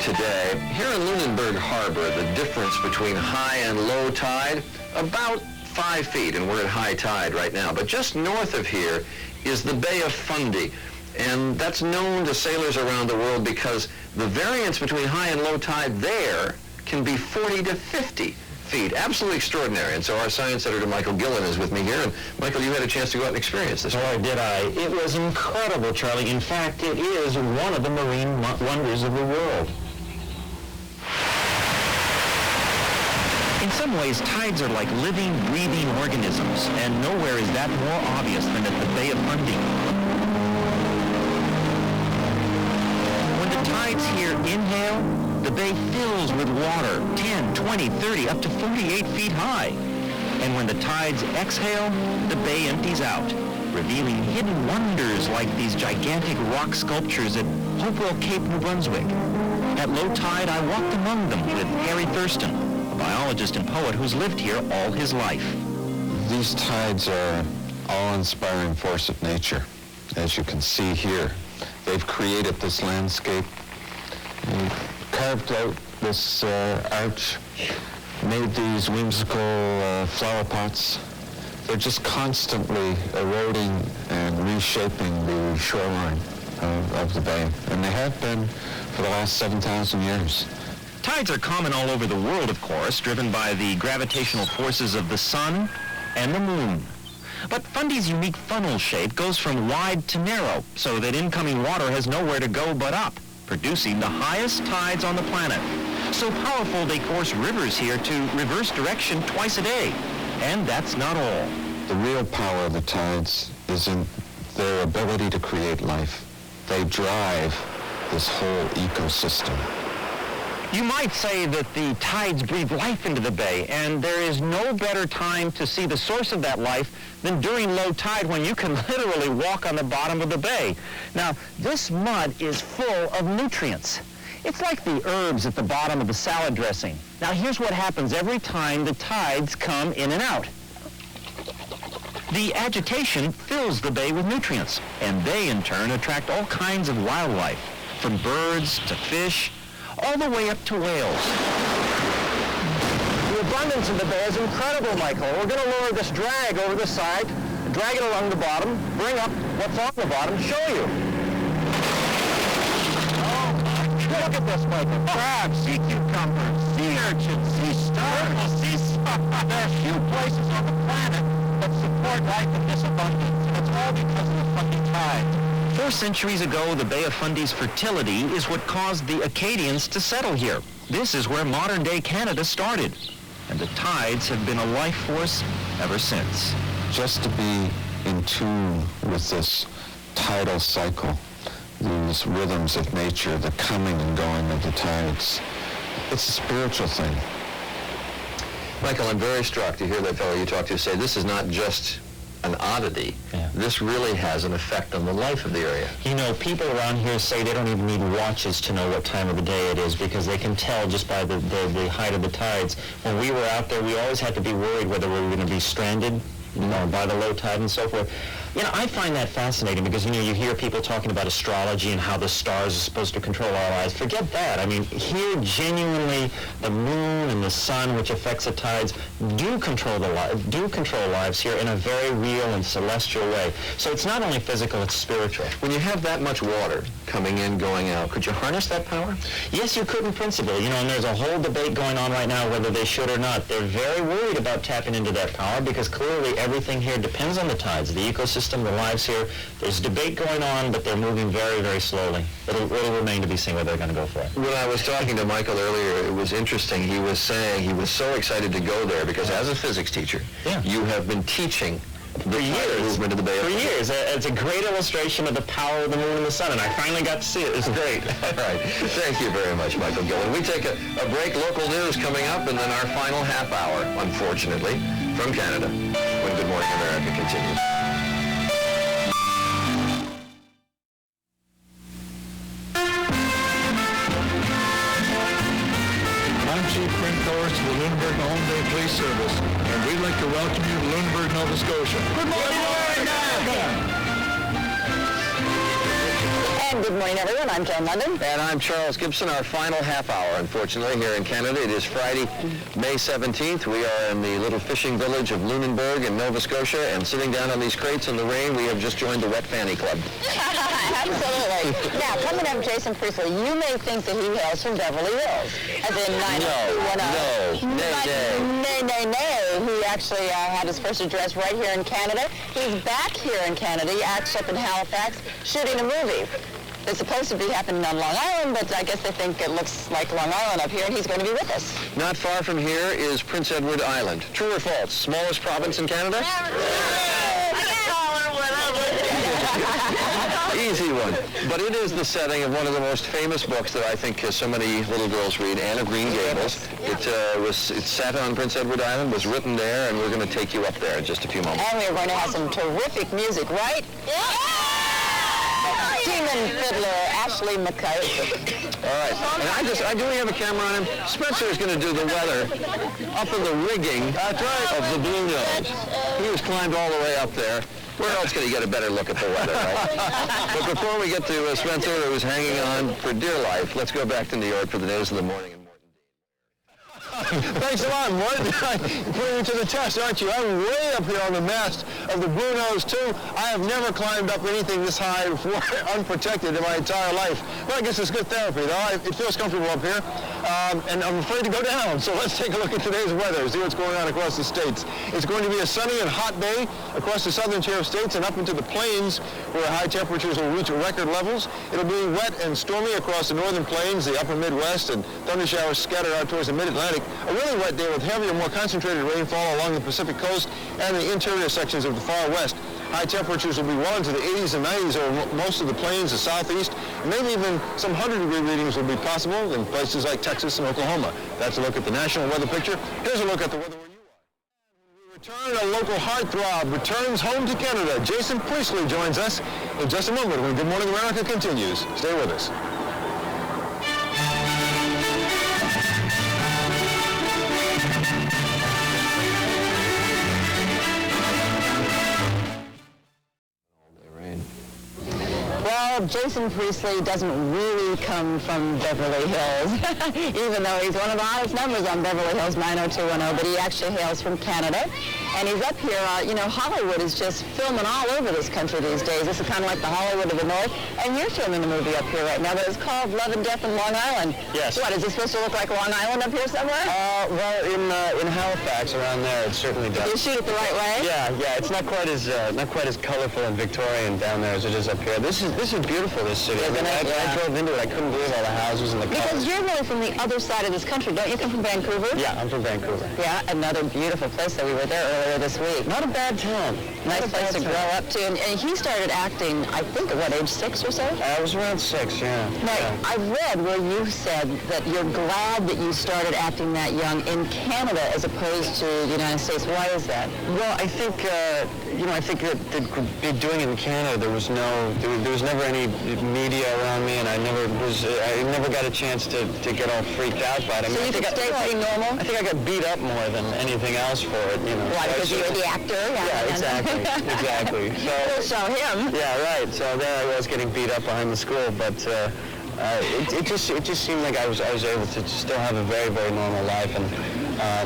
today. Here in Lunenburg Harbor, the difference between high and low tide, about 5 feet, and we're at high tide right now. But just north of here is the Bay of Fundy, and that's known to sailors around the world because the variance between high and low tide there can be 40 to 50 feet. Absolutely extraordinary. And so our science editor, Michael Gillen, is with me here. And Michael, you had a chance to go out and experience this. Boy, did I. It was incredible, Charlie. In fact, it is one of the marine wonders of the world. In some ways, tides are like living, breathing organisms, and nowhere is that more obvious than at the Bay of Fundy. When the tides here inhale, the bay fills with water, 10, 20, 30, up to 48 feet high. And when the tides exhale, the bay empties out, revealing hidden wonders like these gigantic rock sculptures at Hopewell Cape, New Brunswick. At low tide, I walked among them with Harry Thurston, a biologist and poet who's lived here all his life. These tides are awe-inspiring force of nature, as you can see here. They've created this landscape, carved out this arch, made these whimsical flower pots. They're just constantly eroding and reshaping the shoreline of the bay, and they have been for the last 7,000 years. Tides are common all over the world, of course, driven by the gravitational forces of the sun and the moon. But Fundy's unique funnel shape goes from wide to narrow, so that incoming water has nowhere to go but up, producing the highest tides on the planet. So powerful they force rivers here to reverse direction twice a day. And that's not all. The real power of the tides is in their ability to create life. They drive this whole ecosystem. You might say that the tides breathe life into the bay, and there is no better time to see the source of that life than during low tide, when you can literally walk on the bottom of the bay. Now, this mud is full of nutrients. It's like the herbs at the bottom of the salad dressing. Now, here's what happens every time the tides come in and out. The agitation fills the bay with nutrients, and they, in turn, attract all kinds of wildlife, from birds to fish, all the way up to whales. The abundance of the bay is incredible, Michael. We're going to lower this drag over the side, drag it along the bottom, bring up what's on the bottom, show you. Oh, my God. Look at this, Michael. Crabs, sea cucumbers, sea urchins, sea stars, sea stuff. There are few places on the planet that support life in this abundance, and it's all because of the fucking tide. 4 centuries ago, the Bay of Fundy's fertility is what caused the Acadians to settle here. This is where modern-day Canada started, and the tides have been a life force ever since. Just to be in tune with this tidal cycle, these rhythms of nature, the coming and going of the tides, it's a spiritual thing. Michael, I'm very struck to hear that fellow you talked to say this is not just an oddity. Yeah. This really has an effect on the life of the area. You know, people around here say they don't even need watches to know what time of the day it is, because they can tell just by the height of the tides. When we were out there, we always had to be worried whether we were going to be stranded, you know, by the low tide and so forth. You know, I find that fascinating because, you know, you hear people talking about astrology and how the stars are supposed to control our lives. Forget that. I mean, here, genuinely, the moon and the sun, which affects the tides, do control lives here in a very real and celestial way. So it's not only physical, it's spiritual. When you have that much water coming in, going out, could you harness that power? Yes, you could in principle. You know, and there's a whole debate going on right now whether they should or not. They're very worried about tapping into that power because clearly everything here depends on the tides, the ecosystem, the lives here. There's debate going on, but they're moving very, very slowly. It'll remain to be seen whether they're going to go for it. When I was talking to Michael earlier, it was interesting. He was saying he was so excited to go there because as a physics teacher, you have been teaching the tidal movement of the Bay of Fundy. For years. It's a great illustration of the power of the moon and the sun, and I finally got to see it. It's great. All right. Thank you very much, Michael Gillen. We take a break. Local news coming up, and then our final half hour, unfortunately, from Canada, when Good Morning America continues. I'm Chief Frank Torres to the Lunenburg Home Day Police Service, and we'd like to welcome you to Lunenburg, Nova Scotia. Good morning, America! And good morning, everyone. I'm Joan London. And I'm Charles Gibson. Our final half hour, unfortunately, here in Canada. It is Friday, May 17th. We are in the little fishing village of Lunenburg in Nova Scotia, and sitting down on these crates in the rain, we have just joined the Wet Fanny Club. Absolutely. Now, coming up, Jason Priestley, you may think that he hails from Beverly Hills, as in 90210. No. He actually had his first address right here in Canada. He's back here in Canada. He acts up in Halifax, shooting a movie. It's supposed to be happening on Long Island, but I guess they think it looks like Long Island up here, and he's going to be with us. Not far from here is Prince Edward Island. True or false? Smallest province in Canada? Easy one. But it is the setting of one of the most famous books that I think so many little girls read, Anne of Green Gables. It's set on Prince Edward Island, was written there, and we're going to take you up there in just a few moments. And we're going to have some terrific music, right? Demon fiddler Ashley McCarthy. All right. And do we have a camera on him? Spencer is going to do the weather up in the rigging of the Blue Nose. He has climbed all the way up there. Where else can he get a better look at the weather, right? But before we get to Spencer, who's hanging on for dear life, let's go back to New York for the news of the morning. Thanks a lot, Mort. Putting me to the test, aren't you? I'm way up here on the mast of the Blue Nose, too. I have never climbed up anything this high before, unprotected in my entire life. Well, I guess it's good therapy, though. It feels comfortable up here, and I'm afraid to go down. So let's take a look at today's weather, see what's going on across the states. It's going to be a sunny and hot day across the southern tier of states and up into the plains, where high temperatures will reach record levels. It'll be wet and stormy across the northern plains, the upper Midwest, and thunder showers scattered out towards the mid-Atlantic. A really wet day with heavier, more concentrated rainfall along the Pacific coast and the interior sections of the far west. High temperatures will be well into the 80s and 90s over most of the plains, the southeast. Maybe even some 100-degree readings will be possible in places like Texas and Oklahoma. That's a look at the national weather picture. Here's a look at the weather where you are. We return, a local heartthrob returns home to Canada. Jason Priestley joins us in just a moment when Good Morning America continues. Stay with us. Well, Jason Priestley doesn't really come from Beverly Hills, even though he's one of the highest numbers on Beverly Hills 90210, but he actually hails from Canada. And he's up here, Hollywood is just filming all over this country these days. This is kind of like the Hollywood of the North. And you're filming a movie up here right now, but it's called Love and Death in Long Island. Yes. What, is it supposed to look like Long Island up here somewhere? Well, in Halifax, around there, it certainly does. You shoot it the right way? Yeah. It's not quite as colorful and Victorian down there as it is up here. This is beautiful, this city. I drove into it. I couldn't believe all the houses and the colors. Because you're really from the other side of this country. Don't you come from Vancouver? Yeah, I'm from Vancouver. Yeah, another beautiful place that we were there earlier this week. Not a bad town. Nice place to grow up to. And he started acting, I think, at what, age 6 or so? I was around 6, yeah. Now, I read where you said that you're glad that you started acting that young in Canada as opposed to the United States. Why is that? Well, I think, that doing it in Canada, there was never any media around me, and I never got a chance to get all freaked out by it. So you could stay pretty normal? I think I got beat up more than anything else for it, Why, because you were the actor? Yeah, exactly. So, show him. Yeah, right. So there I was getting beat up behind the school, but it just seemed like I was able to still have a very, very normal life and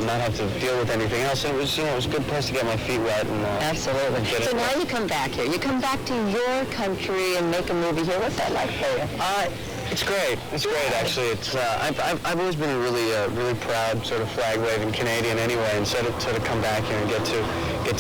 not have to deal with anything else. And it was a good place to get my feet wet. And, absolutely. So now you come back here. You come back to your country and make a movie here. What's that like for you? It's great. It's great, actually. It's I've always been a really proud sort of flag-waving Canadian anyway, and sort of come back here and get to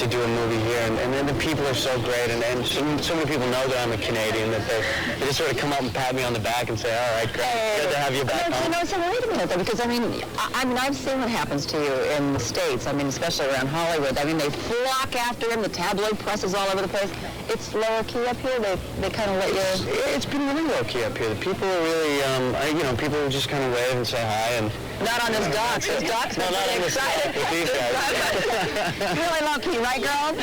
do a movie here, and then the people are so great, and so many people know that I'm a Canadian that they just sort of come up and pat me on the back and say, all right, great, good to have you back home. So wait a minute though, because I mean I've seen what happens to you in the States. I mean, especially around Hollywood. I mean, they flock after him. The tabloid press is all over the place. It's lower key up here. They kind of let you. It's been really low key up here. The people are really, people will just kind of wave and say hi and. Not on those docks. Those docks no, not on excited. With these guys. Really low key, right, girl?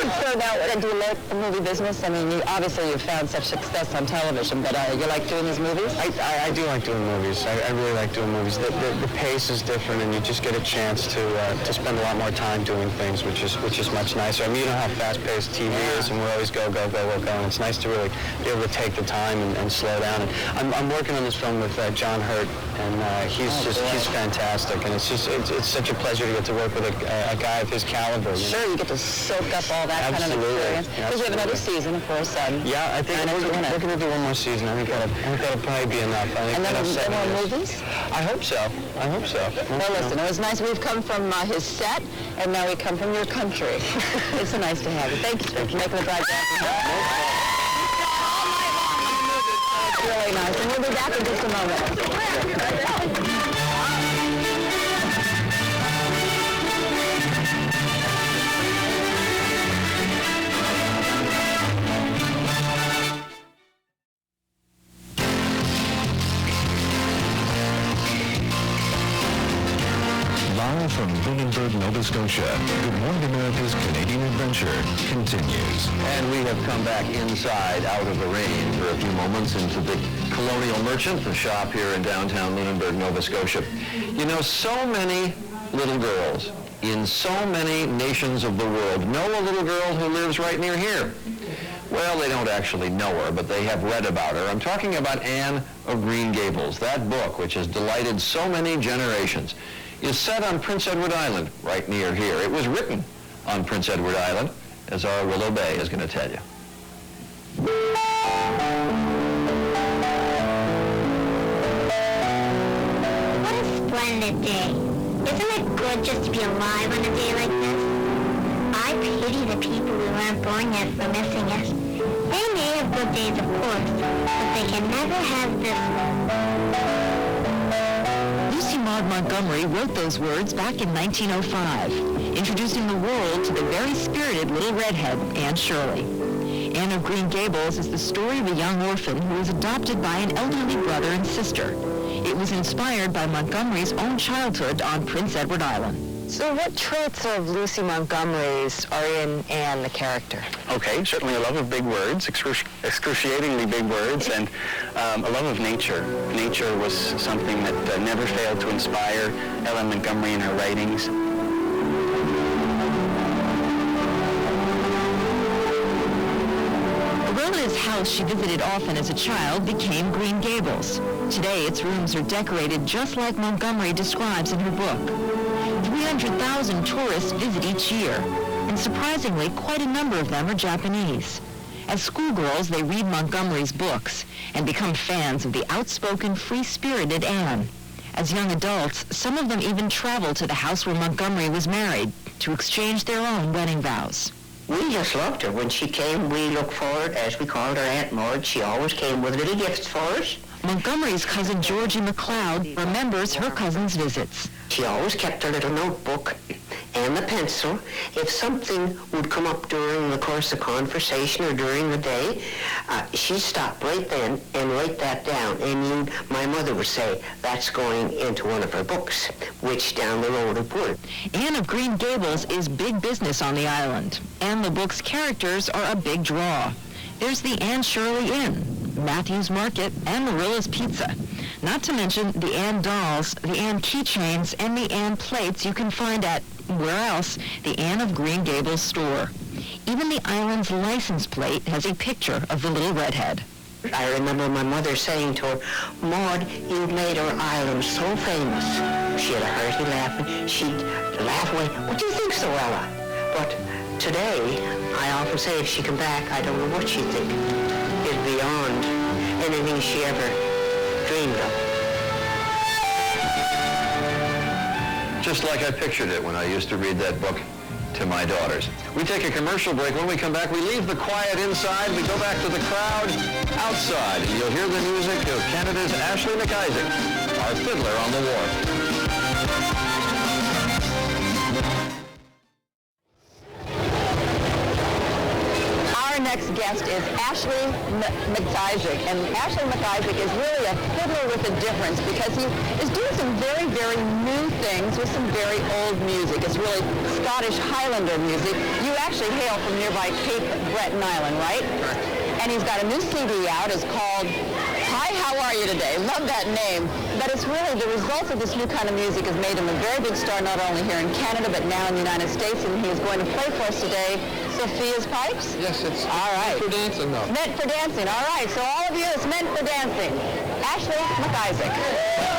So now, do you like the movie business? I mean, obviously you've found such success on television, but you like doing these movies? I do like doing movies. I really like doing movies. The pace is different, and you just get a chance to spend a lot more time doing things, which is much nicer. I mean, you know how fast-paced TV is, and we always go, and it's nice to really be able to take the time and slow down. And I'm working on this film with John Hurt, and he's fantastic, and it's such a pleasure to get to work with a guy of his caliber. Sure, you get to soak up all that kind of experience. Because we have another season, of course. Yeah, I think we're going to do one more season. I think that'll probably be enough. And then more movies? I hope so. Well, listen, it was nice. We've come from his set, and now we come from your country. It's so nice to have you. Thank you for making the drive down. It's really nice. And we'll be back in just a moment. Live from Lunenburg, Nova Scotia, Good Morning America's Canadian Adventure continues. And we have come back inside, out of the rain, for a few moments into the Colonial Merchant, the shop here in downtown Lunenburg, Nova Scotia. You know, so many little girls in so many nations of the world know a little girl who lives right near here. Well, they don't actually know her, but they have read about her. I'm talking about Anne of Green Gables. That book, which has delighted so many generations, is set on Prince Edward Island, right near here. It was written on Prince Edward Island, as our Willow Bay is going to tell you. What a splendid day. Isn't it good just to be alive on a day like this? I pity the people who aren't born yet for missing it. They may have good days, of course, but they can never have this one. Lucy Maud Montgomery wrote those words back in 1905, introducing the world to the very spirited little redhead, Anne Shirley. Anne of Green Gables is the story of a young orphan who was adopted by an elderly brother and sister. It was inspired by Montgomery's own childhood on Prince Edward Island. So what traits of Lucy Montgomery's are in Anne, the character? Okay, certainly a love of big words, excruciatingly big words, and a love of nature. Nature was something that never failed to inspire Ellen Montgomery in her writings. The relative's house she visited often as a child became Green Gables. Today, its rooms are decorated just like Montgomery describes in her book. 300,000 tourists visit each year, and surprisingly, quite a number of them are Japanese. As schoolgirls, they read Montgomery's books and become fans of the outspoken, free-spirited Anne. As young adults, some of them even travel to the house where Montgomery was married to exchange their own wedding vows. We just loved her. When she came, we looked forward, as we called her Aunt Maud. She always came with little gifts for us. Montgomery's cousin Georgie McLeod remembers her cousin's visits. She always kept her little notebook and the pencil. If something would come up during the course of conversation or during the day, she'd stop right then and write that down. And my mother would say, that's going into one of her books, which down the road it would. Anne of Green Gables is big business on the island, and the book's characters are a big draw. There's the Anne Shirley Inn, Matthew's Market, and Marilla's Pizza. Not to mention the Anne dolls, the Anne keychains, and the Anne plates you can find at, where else, the Anne of Green Gables store. Even the island's license plate has a picture of the little redhead. I remember my mother saying to her, Maud, you've made our island so famous. She had a hearty laugh, and she'd laugh away. What do you think so, Ella? But today, I often say if she come back, I don't know what she'd think. It's beyond anything she ever dreamed of. Just like I pictured it when I used to read that book to my daughters. We take a commercial break. When we come back, we leave the quiet inside. We go back to the crowd outside. And you'll hear the music of Canada's Ashley McIsaac, our fiddler on the wharf. Our next guest is Ashley McIsaac. And Ashley McIsaac is really a fiddler with a difference because he is doing some very, very new things with some very old music. It's really Scottish Highlander music. You actually hail from nearby Cape Breton Island, right? And he's got a new CD out. It's called Hi, How Are You Today? Love that name. But it's really the results of this new kind of music has made him a very big star, not only here in Canada, but now in the United States. And he is going to play for us today Sophia's Pipes. Yes, it's all right. meant for dancing, though. Meant for dancing. All right. So all of you, it's meant for dancing. Ashley McIsaac.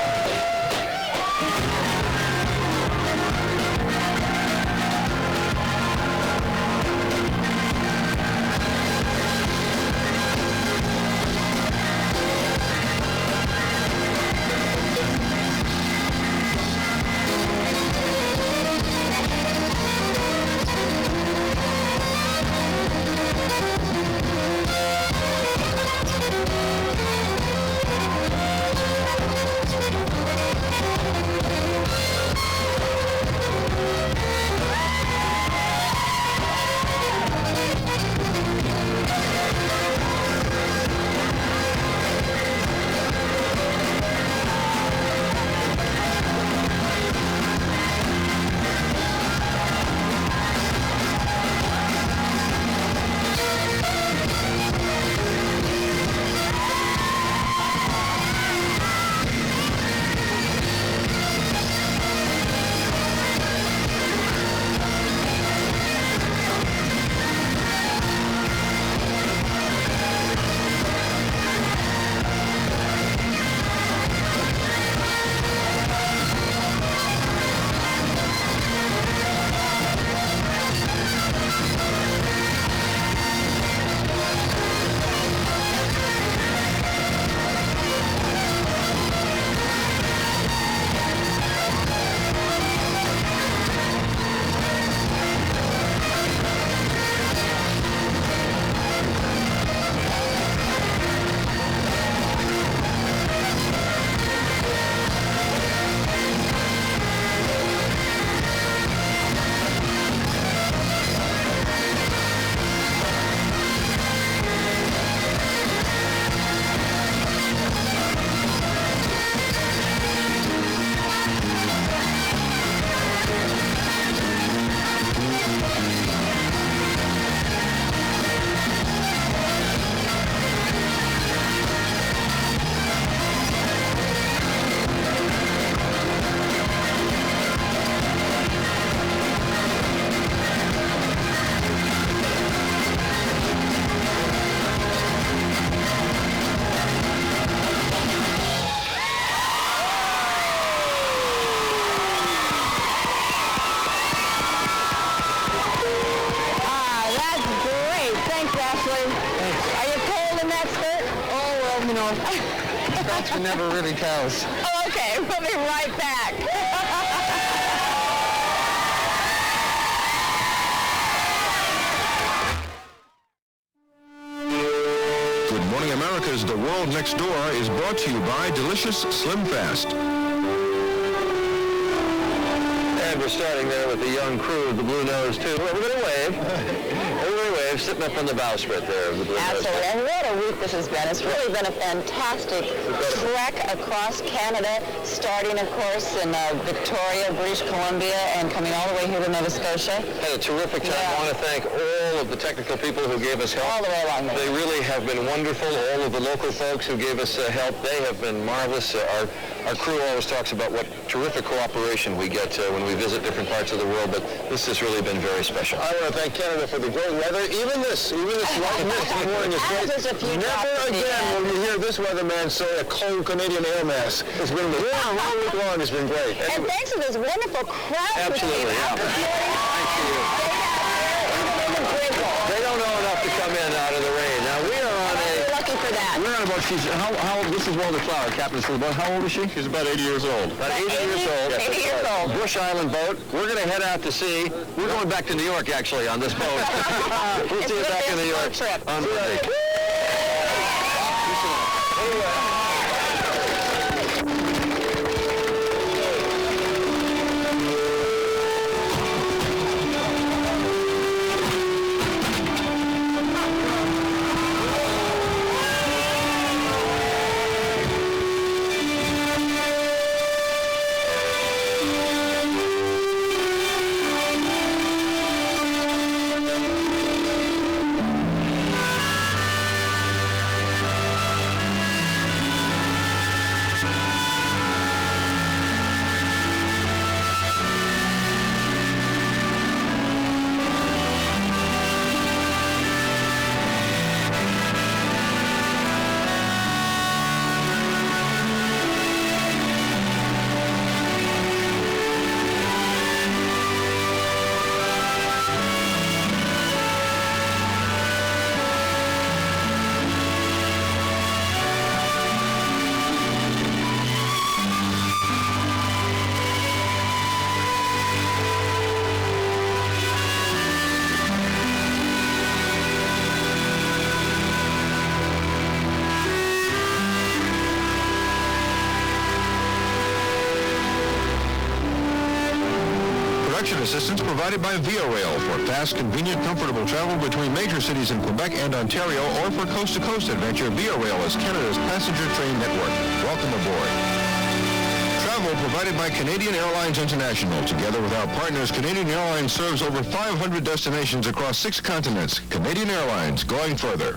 Scotch never really tells. Oh, okay. We'll be right back. Good Morning America's The World Next Door is brought to you by Delicious Slim Fast. And we're starting there with the young crew of the Blue Nose, too. Everybody wave. Everybody wave, sitting up on the bowsprit there of the Blue Nose. Absolutely. And what a week this has been. It's really been a fantastic trek across Canada, starting, of course, in Victoria, British Columbia, and coming all the way here to Nova Scotia. Had a terrific time. I want to thank all of the technical people who gave us help. All the way along there. They really have been wonderful. All of the local folks who gave us help, they have been marvelous. Our crew always talks about what terrific cooperation we get when we visit different parts of the world, but this has really been very special. I want to thank Canada for the great weather. Even this light mist this morning is great. Never again will you hear this weatherman say a cold Canadian air mass. It's been warm all week long. It's been great. And thanks to this wonderful crowd. Absolutely, yeah. Thank you. They don't know enough to come in out of the rain. Now we are on lucky for that. We're on about, how old, this is Walter Flower, Captain Slowboat. How old is she? She's about 80 years old. About 80 years old. 80 years old. Bush Island boat. We're going to head out to sea. We're going back to New York, actually, on this boat. We'll see you back in New York on Monday. assistance provided by Via Rail for fast, convenient, comfortable travel between major cities in Quebec and Ontario, or for coast-to-coast adventure. Via Rail is Canada's passenger train network. Welcome aboard. Travel provided by Canadian Airlines International. Together with our partners, Canadian Airlines serves over 500 destinations across 6 continents. Canadian Airlines, going further.